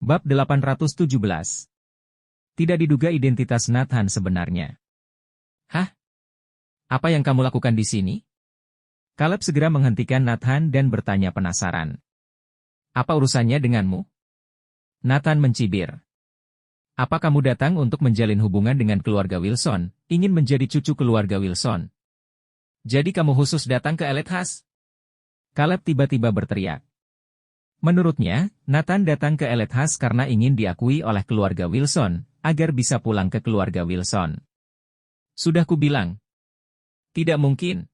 Bab 817. Tidak diduga identitas Nathan sebenarnya. Hah? Apa yang kamu lakukan di sini? Caleb segera menghentikan Nathan dan bertanya penasaran. Apa urusannya denganmu? Nathan mencibir. Apa kamu datang untuk menjalin hubungan dengan keluarga Wilson, ingin menjadi cucu keluarga Wilson? Jadi kamu khusus datang ke Elite House? Caleb tiba-tiba berteriak. Menurutnya, Nathan datang ke Elite House karena ingin diakui oleh keluarga Wilson, agar bisa pulang ke keluarga Wilson. Sudah kubilang. Tidak mungkin.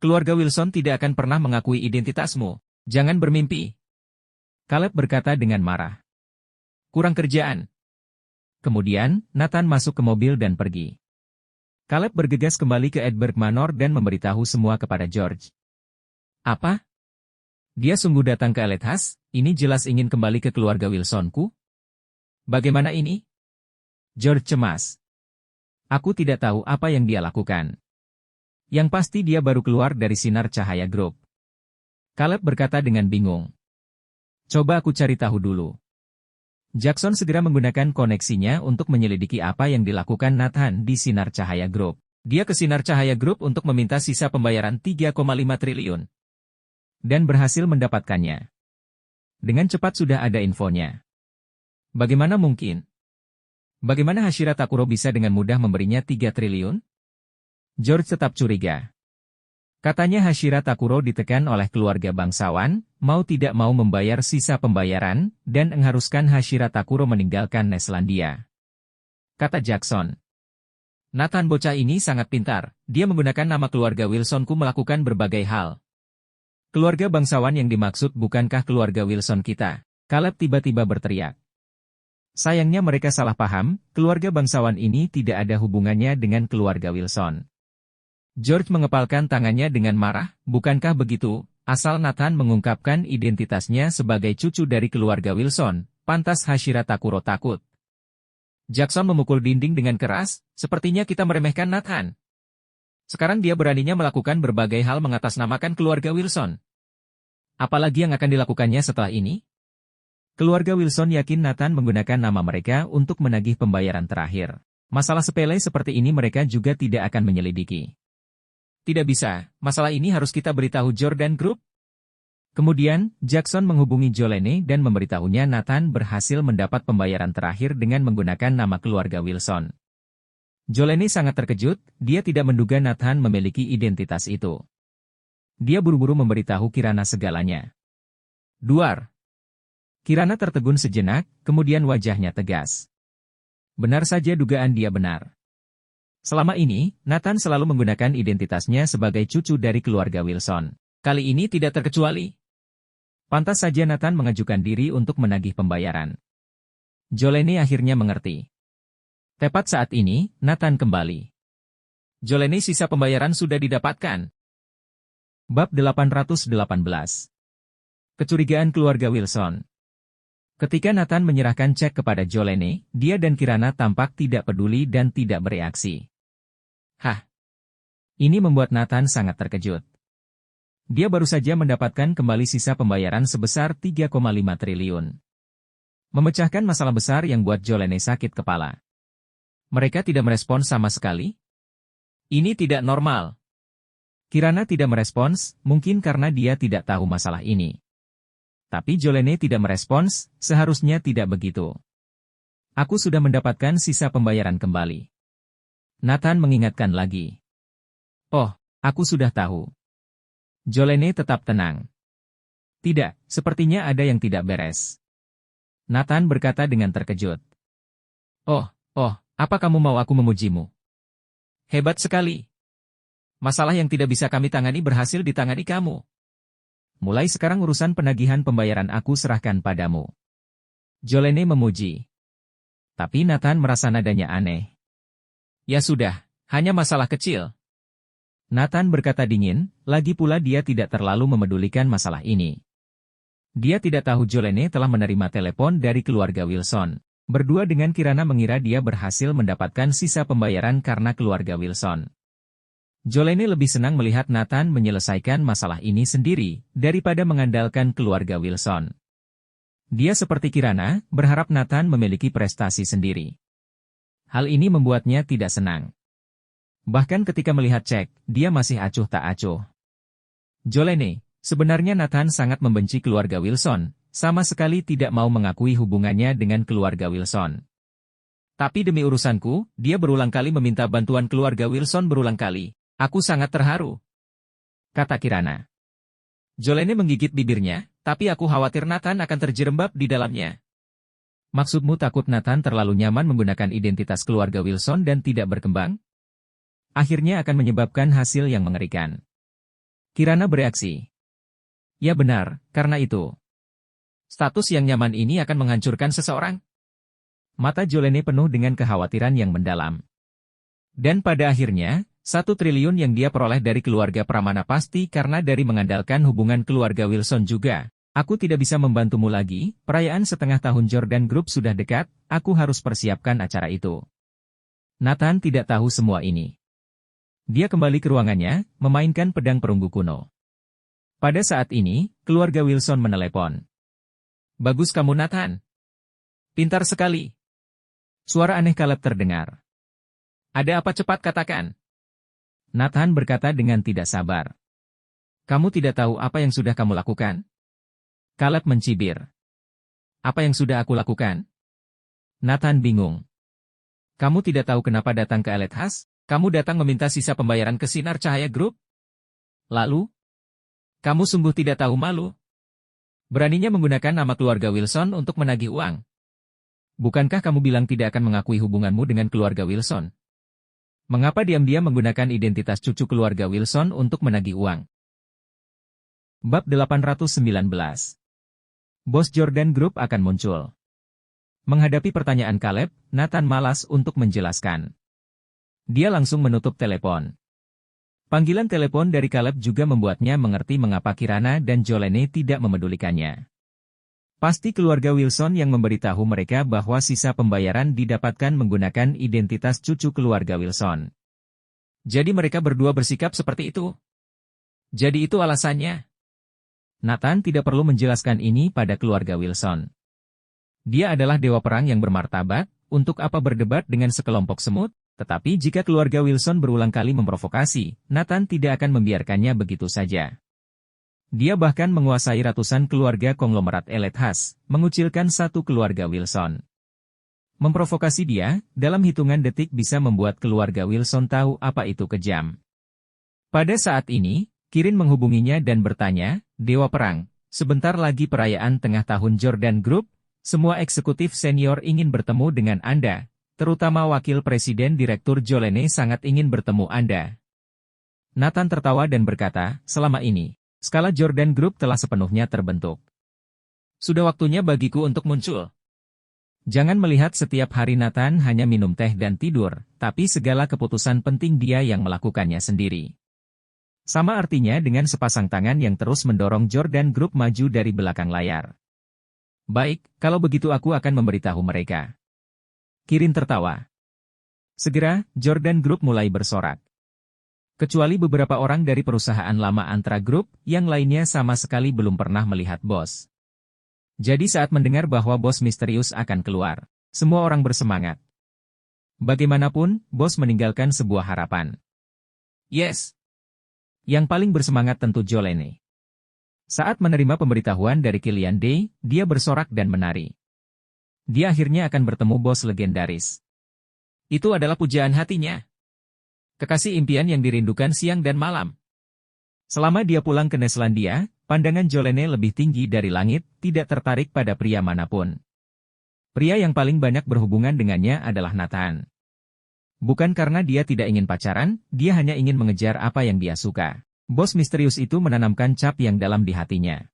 Keluarga Wilson tidak akan pernah mengakui identitasmu. Jangan bermimpi. Caleb berkata dengan marah. Kurang kerjaan. Kemudian, Nathan masuk ke mobil dan pergi. Caleb bergegas kembali ke Edberg Manor dan memberitahu semua kepada George. Apa? Dia sungguh datang ke Elite House, ini jelas ingin kembali ke keluarga Wilsonku? Bagaimana ini? George cemas. Aku tidak tahu apa yang dia lakukan. Yang pasti dia baru keluar dari Sinar Cahaya Group. Caleb berkata dengan bingung. Coba aku cari tahu dulu. Jackson segera menggunakan koneksinya untuk menyelidiki apa yang dilakukan Nathan di Sinar Cahaya Group. Dia ke Sinar Cahaya Group untuk meminta sisa pembayaran 3,5 triliun. Dan berhasil mendapatkannya. Dengan cepat sudah ada infonya. Bagaimana mungkin? Bagaimana Hashira Takuro bisa dengan mudah memberinya 3 triliun? George tetap curiga. Katanya Hashira Takuro ditekan oleh keluarga bangsawan, mau tidak mau membayar sisa pembayaran, dan mengharuskan Hashira Takuro meninggalkan Neslandia. Kata Jackson. Nathan bocah ini sangat pintar, dia menggunakan nama keluarga Wilsonku melakukan berbagai hal. Keluarga bangsawan yang dimaksud bukankah keluarga Wilson kita? Caleb tiba-tiba berteriak. Sayangnya mereka salah paham, keluarga bangsawan ini tidak ada hubungannya dengan keluarga Wilson. George mengepalkan tangannya dengan marah, bukankah begitu? Asal Nathan mengungkapkan identitasnya sebagai cucu dari keluarga Wilson, pantas Hashira Takuro takut. Jackson memukul dinding dengan keras, sepertinya kita meremehkan Nathan. Sekarang dia beraninya melakukan berbagai hal mengatasnamakan keluarga Wilson. Apalagi yang akan dilakukannya setelah ini? Keluarga Wilson yakin Nathan menggunakan nama mereka untuk menagih pembayaran terakhir. Masalah sepele seperti ini mereka juga tidak akan menyelidiki. Tidak bisa, masalah ini harus kita beritahu Jordan Group. Kemudian, Jackson menghubungi Jolene dan memberitahunya Nathan berhasil mendapat pembayaran terakhir dengan menggunakan nama keluarga Wilson. Jolene sangat terkejut, dia tidak menduga Nathan memiliki identitas itu. Dia buru-buru memberitahu Kirana segalanya. Duar. Kirana tertegun sejenak, kemudian wajahnya tegas. Benar saja dugaan dia benar. Selama ini, Nathan selalu menggunakan identitasnya sebagai cucu dari keluarga Wilson. Kali ini tidak terkecuali. Pantas saja Nathan mengajukan diri untuk menagih pembayaran. Jolene akhirnya mengerti. Tepat saat ini, Nathan kembali. Jolene sisa pembayaran sudah didapatkan. Bab 818. Kecurigaan keluarga Wilson. Ketika Nathan menyerahkan cek kepada Jolene, dia dan Kirana tampak tidak peduli dan tidak bereaksi. Hah? Ini membuat Nathan sangat terkejut. Dia baru saja mendapatkan kembali sisa pembayaran sebesar 3,5 triliun. Memecahkan masalah besar yang buat Jolene sakit kepala. Mereka tidak merespons sama sekali? Ini tidak normal. Kirana tidak merespons, mungkin karena dia tidak tahu masalah ini. Tapi Jolene tidak merespons, seharusnya tidak begitu. Aku sudah mendapatkan sisa pembayaran kembali. Nathan mengingatkan lagi. Oh, aku sudah tahu. Jolene tetap tenang. Tidak, sepertinya ada yang tidak beres. Nathan berkata dengan terkejut. Oh, apa kamu mau aku memujimu? Hebat sekali. Masalah yang tidak bisa kami tangani berhasil ditangani kamu. Mulai sekarang urusan penagihan pembayaran aku serahkan padamu. Jolene memuji. Tapi Nathan merasa nadanya aneh. Ya sudah, hanya masalah kecil. Nathan berkata dingin, lagi pula dia tidak terlalu memedulikan masalah ini. Dia tidak tahu Jolene telah menerima telepon dari keluarga Wilson. Berdua dengan Kirana mengira dia berhasil mendapatkan sisa pembayaran karena keluarga Wilson. Jolene lebih senang melihat Nathan menyelesaikan masalah ini sendiri, daripada mengandalkan keluarga Wilson. Dia seperti Kirana, berharap Nathan memiliki prestasi sendiri. Hal ini membuatnya tidak senang. Bahkan ketika melihat cek, dia masih acuh tak acuh. Jolene, sebenarnya Nathan sangat membenci keluarga Wilson, sama sekali tidak mau mengakui hubungannya dengan keluarga Wilson. Tapi demi urusanku, dia berulang kali meminta bantuan keluarga Wilson berulang kali. Aku sangat terharu, kata Kirana. Jolene menggigit bibirnya, tapi aku khawatir Nathan akan terjerembab di dalamnya. Maksudmu takut Nathan terlalu nyaman menggunakan identitas keluarga Wilson dan tidak berkembang? Akhirnya akan menyebabkan hasil yang mengerikan. Kirana bereaksi. Ya benar, karena itu. Status yang nyaman ini akan menghancurkan seseorang. Mata Jolene penuh dengan kekhawatiran yang mendalam. Dan pada akhirnya, 1 triliun yang dia peroleh dari keluarga Pramana pasti karena dari mengandalkan hubungan keluarga Wilson juga. Aku tidak bisa membantumu lagi, perayaan setengah tahun Jordan Group sudah dekat, aku harus persiapkan acara itu. Nathan tidak tahu semua ini. Dia kembali ke ruangannya, memainkan pedang perunggu kuno. Pada saat ini, keluarga Wilson menelepon. Bagus kamu Nathan. Pintar sekali. Suara aneh Caleb terdengar. Ada apa cepat katakan? Nathan berkata dengan tidak sabar. Kamu tidak tahu apa yang sudah kamu lakukan? Caleb mencibir. Apa yang sudah aku lakukan? Nathan bingung. Kamu tidak tahu kenapa datang ke Elethas? Kamu datang meminta sisa pembayaran ke Sinar Cahaya Group? Lalu? Kamu sungguh tidak tahu malu? Beraninya menggunakan nama keluarga Wilson untuk menagih uang. Bukankah kamu bilang tidak akan mengakui hubunganmu dengan keluarga Wilson? Mengapa diam-diam menggunakan identitas cucu keluarga Wilson untuk menagih uang? Bab 819. Bos Jordan Group akan muncul. Menghadapi pertanyaan Caleb, Nathan malas untuk menjelaskan. Dia langsung menutup telepon. Panggilan telepon dari Caleb juga membuatnya mengerti mengapa Kirana dan Jolene tidak memedulikannya. Pasti keluarga Wilson yang memberitahu mereka bahwa sisa pembayaran didapatkan menggunakan identitas cucu keluarga Wilson. Jadi mereka berdua bersikap seperti itu. Jadi itu alasannya. Nathan tidak perlu menjelaskan ini pada keluarga Wilson. Dia adalah dewa perang yang bermartabat, untuk apa berdebat dengan sekelompok semut? Tetapi jika keluarga Wilson berulang kali memprovokasi, Nathan tidak akan membiarkannya begitu saja. Dia bahkan menguasai ratusan keluarga konglomerat Elethas, mengucilkan satu keluarga Wilson. Memprovokasi dia, dalam hitungan detik bisa membuat keluarga Wilson tahu apa itu kejam. Pada saat ini, Kirin menghubunginya dan bertanya, Dewa Perang, sebentar lagi perayaan tengah tahun Jordan Group, semua eksekutif senior ingin bertemu dengan Anda. Terutama Wakil Presiden Direktur Jolene sangat ingin bertemu Anda. Nathan tertawa dan berkata, selama ini, skala Jordan Group telah sepenuhnya terbentuk. Sudah waktunya bagiku untuk muncul. Jangan melihat setiap hari Nathan hanya minum teh dan tidur, tapi segala keputusan penting dia yang melakukannya sendiri. Sama artinya dengan sepasang tangan yang terus mendorong Jordan Group maju dari belakang layar. Baik, kalau begitu aku akan memberitahu mereka. Kirin tertawa. Segera, Jordan Group mulai bersorak. Kecuali beberapa orang dari perusahaan lama Antra Group, yang lainnya sama sekali belum pernah melihat bos. Jadi saat mendengar bahwa bos misterius akan keluar, semua orang bersemangat. Bagaimanapun, bos meninggalkan sebuah harapan. Yes. Yang paling bersemangat tentu Jolene. Saat menerima pemberitahuan dari Killian Day, dia bersorak dan menari. Dia akhirnya akan bertemu bos legendaris. Itu adalah pujaan hatinya. Kekasih impian yang dirindukan siang dan malam. Selama dia pulang ke Neslandia, pandangan Jolene lebih tinggi dari langit, tidak tertarik pada pria manapun. Pria yang paling banyak berhubungan dengannya adalah Nathan. Bukan karena dia tidak ingin pacaran, dia hanya ingin mengejar apa yang dia suka. Bos misterius itu menanamkan cap yang dalam di hatinya.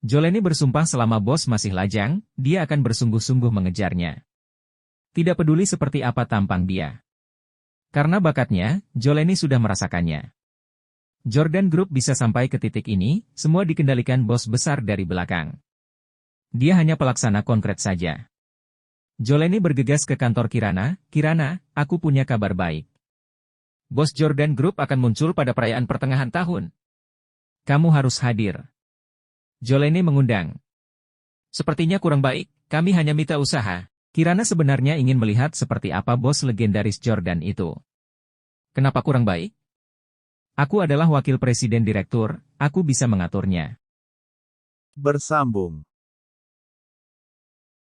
Jolene bersumpah selama bos masih lajang, dia akan bersungguh-sungguh mengejarnya. Tidak peduli seperti apa tampang dia. Karena bakatnya, Jolene sudah merasakannya. Jordan Group bisa sampai ke titik ini, semua dikendalikan bos besar dari belakang. Dia hanya pelaksana konkret saja. Jolene bergegas ke kantor Kirana, Kirana, aku punya kabar baik. Bos Jordan Group akan muncul pada perayaan pertengahan tahun. Kamu harus hadir. Jolene mengundang. Sepertinya kurang baik, kami hanya minta usaha. Kirana sebenarnya ingin melihat seperti apa bos legendaris Jordan itu. Kenapa kurang baik? Aku adalah wakil presiden direktur, aku bisa mengaturnya. Bersambung.